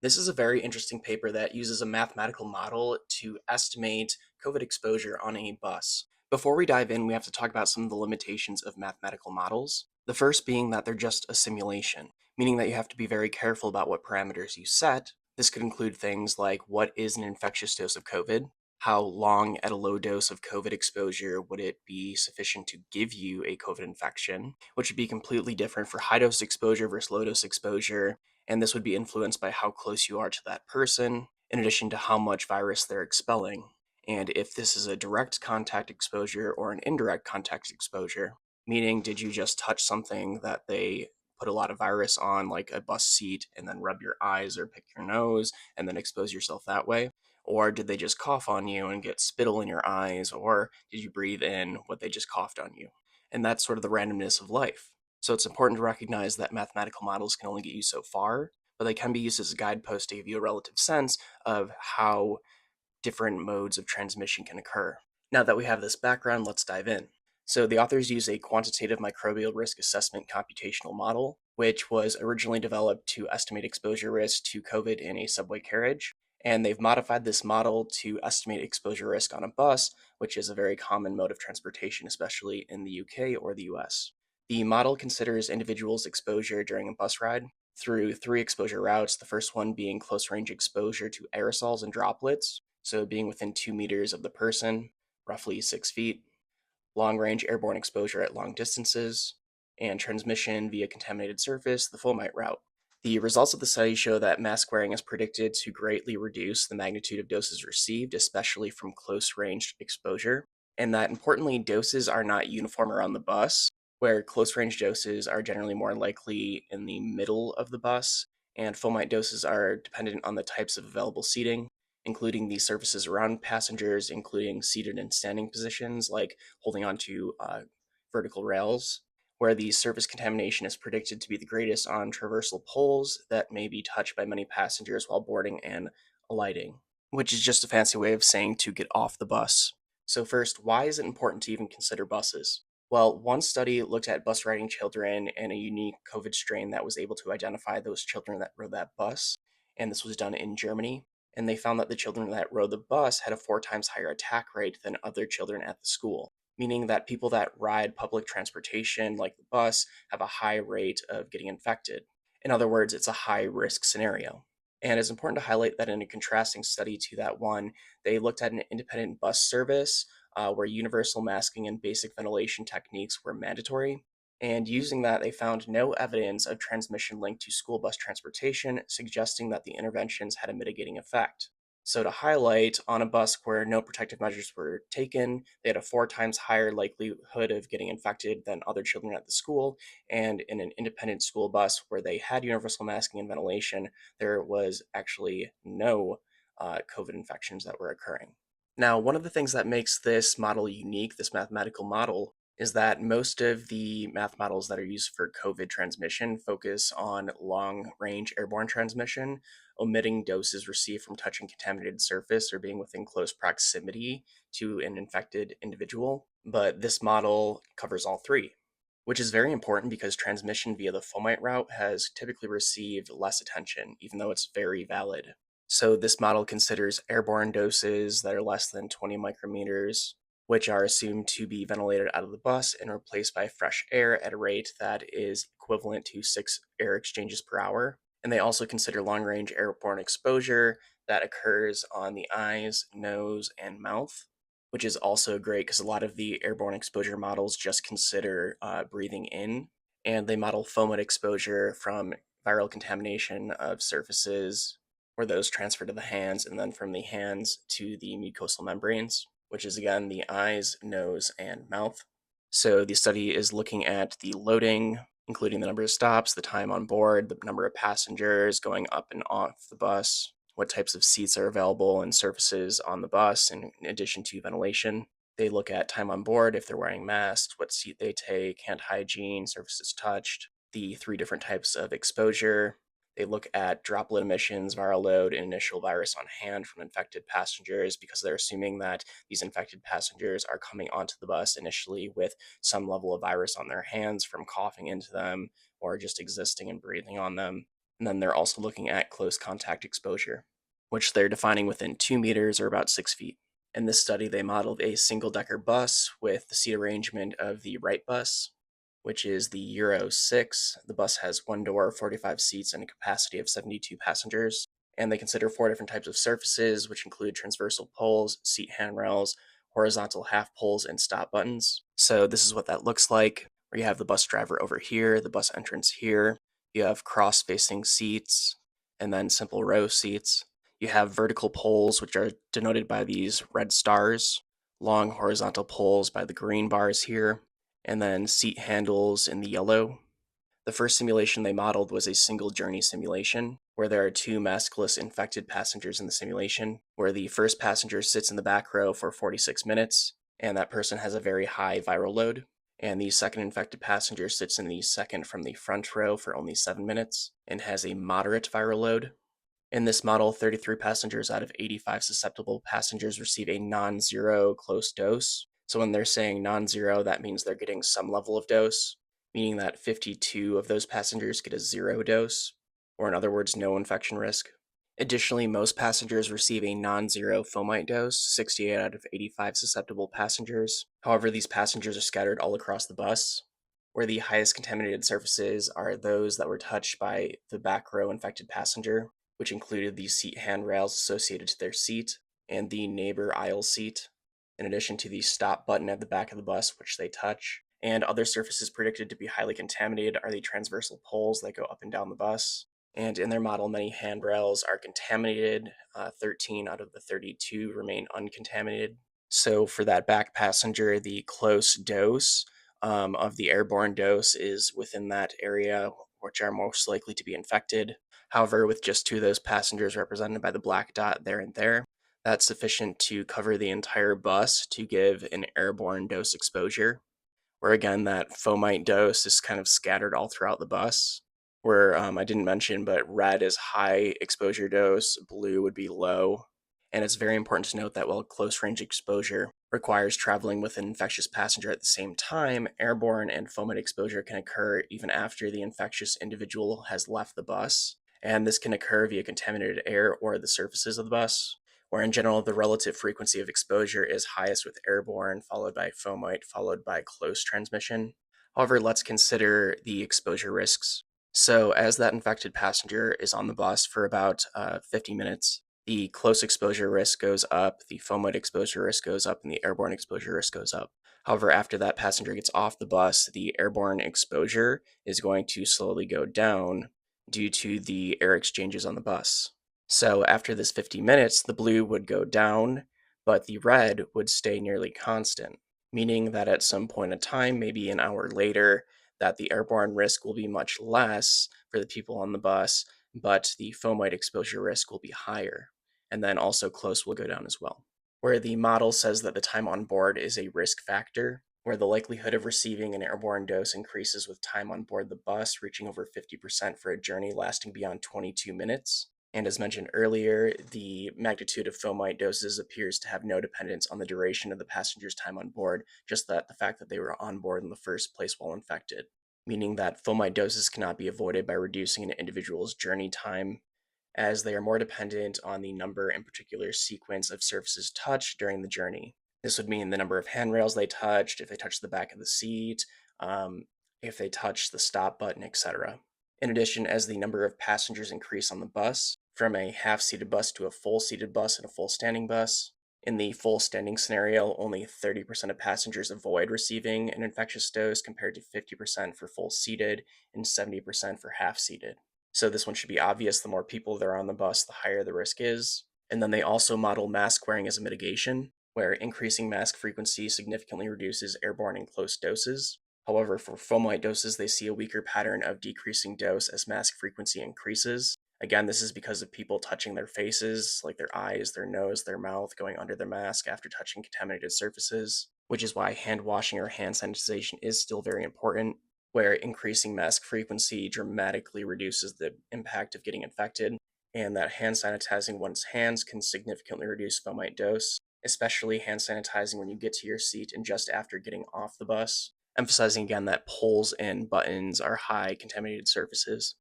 This is a very interesting paper that uses a mathematical model to estimate COVID exposure on a bus. Before we dive in, we have to talk about some of the limitations of mathematical models. The first being that they're just a simulation, meaning that you have to be very careful about what parameters you set. This could include things like what is an infectious dose of COVID, how long at a low dose of COVID exposure would it be sufficient to give you a COVID infection, which would be completely different for high dose exposure versus low dose exposure, and this would be influenced by how close you are to that person, in addition to how much virus they're expelling. And if this is a direct contact exposure or an indirect contact exposure, meaning did you just touch something that they put a lot of virus on, like a bus seat, and then rub your eyes or pick your nose and then expose yourself that way? Or did they just cough on you and get spittle in your eyes? Or did you breathe in what they just coughed on you? And that's sort of the randomness of life. So it's important to recognize that mathematical models can only get you so far, but they can be used as a guidepost to give you a relative sense of how different modes of transmission can occur. Now that we have this background, let's dive in. So the authors use a quantitative microbial risk assessment computational model, which was originally developed to estimate exposure risk to COVID in a subway carriage. And they've modified this model to estimate exposure risk on a bus, which is a very common mode of transportation, especially in the UK or the US. The model considers individuals' exposure during a bus ride through three exposure routes, the first one being close range exposure to aerosols and droplets, so being within 2 meters of the person, roughly 6 feet, long range airborne exposure at long distances, and transmission via contaminated surface, the Fomite route. The results of the study show that mask wearing is predicted to greatly reduce the magnitude of doses received, especially from close range exposure, and that importantly, doses are not uniform around the bus, where close range doses are generally more likely in the middle of the bus, and Fomite doses are dependent on the types of available seating, including the surfaces around passengers, including seated and standing positions, like holding onto vertical rails, where the surface contamination is predicted to be the greatest on traversal poles that may be touched by many passengers while boarding and alighting, which is just a fancy way of saying to get off the bus. So, first, why is it important to even consider buses? Well, one study looked at bus riding children and a unique COVID strain that was able to identify those children that rode that bus, and this was done in Germany. And they found that the children that rode the bus had a 4 times higher attack rate than other children at the school, meaning that people that ride public transportation, like the bus, have a high rate of getting infected. In other words, it's a high risk scenario. And it's important to highlight that in a contrasting study to that one, they looked at an independent bus service where universal masking and basic ventilation techniques were mandatory. And using that, they found no evidence of transmission linked to school bus transportation, suggesting that the interventions had a mitigating effect. So, to highlight, on a bus where no protective measures were taken, they had a 4 times higher likelihood of getting infected than other children at the school. And in an independent school bus where they had universal masking and ventilation, there was actually no COVID infections that were occurring. Now, one of the things that makes this model unique, this mathematical model, is that most of the math models that are used for COVID transmission focus on long range airborne transmission, omitting doses received from touching contaminated surface or being within close proximity to an infected individual. But this model covers all three, which is very important because transmission via the fomite route has typically received less attention, even though it's very valid. So this model considers airborne doses that are less than 20 micrometers, which are assumed to be ventilated out of the bus and replaced by fresh air at a rate that is equivalent to 6 air exchanges per hour. And they also consider long range airborne exposure that occurs on the eyes, nose, and mouth, which is also great because a lot of the airborne exposure models just consider breathing in. And they model foamate exposure from viral contamination of surfaces where those transfer to the hands and then from the hands to the mucosal membranes, which is again the eyes, nose, and mouth. So the study is looking at the loading, including the number of stops, the time on board, the number of passengers going up and off the bus, what types of seats are available and surfaces on the bus, in addition to ventilation. They look at time on board, if they're wearing masks, what seat they take, hand hygiene, surfaces touched, the three different types of exposure. They look at droplet emissions, viral load, and initial virus on hand from infected passengers because they're assuming that these infected passengers are coming onto the bus initially with some level of virus on their hands from coughing into them or just existing and breathing on them. And then they're also looking at close contact exposure, which they're defining within 2 meters or about 6 feet. In this study, they modeled a single-decker bus with the seat arrangement of the right bus, which is the Euro 6. The bus has one door, 45 seats, and a capacity of 72 passengers. And they consider 4 different types of surfaces, which include transversal poles, seat handrails, horizontal half poles, and stop buttons. So this is what that looks like, where you have the bus driver over here, the bus entrance here. You have cross-facing seats, and then simple row seats. You have vertical poles, which are denoted by these red stars, long horizontal poles by the green bars here, and then seat handles in the yellow. The first simulation they modeled was a single journey simulation, where there are 2 maskless infected passengers in the simulation, where the first passenger sits in the back row for 46 minutes, and that person has a very high viral load. And the second infected passenger sits in the second from the front row for only 7 minutes, and has a moderate viral load. In this model, 33 passengers out of 85 susceptible passengers receive a non-zero close dose. So when they're saying non-zero, that means they're getting some level of dose, meaning that 52 of those passengers get a 0 dose, or in other words, no infection risk. Additionally, most passengers receive a non-zero fomite dose, 68 out of 85 susceptible passengers. However, these passengers are scattered all across the bus, where the highest contaminated surfaces are those that were touched by the back row infected passenger, which included the seat handrails associated to their seat and the neighbor aisle seat, in addition to the stop button at the back of the bus, which they touch. And other surfaces predicted to be highly contaminated are the transversal poles that go up and down the bus. And in their model, many handrails are contaminated. 13 out of the 32 remain uncontaminated. So for that back passenger, the close dose of the airborne dose is within that area, which are most likely to be infected. However, with just 2 of those passengers represented by the black dot there and there, that's sufficient to cover the entire bus to give an airborne dose exposure, where again, that fomite dose is kind of scattered all throughout the bus. Where I didn't mention, but red is high exposure dose, blue would be low. And it's very important to note that while close range exposure requires traveling with an infectious passenger at the same time, airborne and fomite exposure can occur even after the infectious individual has left the bus. And this can occur via contaminated air or the surfaces of the bus, where in general the relative frequency of exposure is highest with airborne, followed by fomite, followed by close transmission. However, let's consider the exposure risks. So as that infected passenger is on the bus for about 50 minutes, the close exposure risk goes up, the fomite exposure risk goes up, and the airborne exposure risk goes up. However, after that passenger gets off the bus, the airborne exposure is going to slowly go down due to the air exchanges on the bus. So after this 50 minutes, the blue would go down, but the red would stay nearly constant, meaning that at some point in time, maybe an hour later, that the airborne risk will be much less for the people on the bus, but the fomite exposure risk will be higher. And then also close will go down as well. Where the model says that the time on board is a risk factor, where the likelihood of receiving an airborne dose increases with time on board the bus, reaching over 50% for a journey lasting beyond 22 minutes. And as mentioned earlier, the magnitude of fomite doses appears to have no dependence on the duration of the passenger's time on board, just that the fact that they were on board in the first place while infected, meaning that fomite doses cannot be avoided by reducing an individual's journey time, as they are more dependent on the number and particular sequence of surfaces touched during the journey. This would mean the number of handrails they touched, if they touched the back of the seat, if they touched the stop button, etc. In addition, as the number of passengers increase on the bus, from a half-seated bus to a full-seated bus and a full standing bus, in the full standing scenario, only 30% of passengers avoid receiving an infectious dose compared to 50% for full seated and 70% for half seated. So this one should be obvious. The more people there are on the bus, the higher the risk is. And then they also model mask wearing as a mitigation, where increasing mask frequency significantly reduces airborne and close doses. However, for fomite doses, they see a weaker pattern of decreasing dose as mask frequency increases. Again, this is because of people touching their faces, like their eyes, their nose, their mouth, going under their mask after touching contaminated surfaces, which is why hand washing or hand sanitization is still very important, where increasing mask frequency dramatically reduces the impact of getting infected, and that hand sanitizing one's hands can significantly reduce fomite dose, especially hand sanitizing when you get to your seat and just after getting off the bus, emphasizing again that poles and buttons are high contaminated surfaces.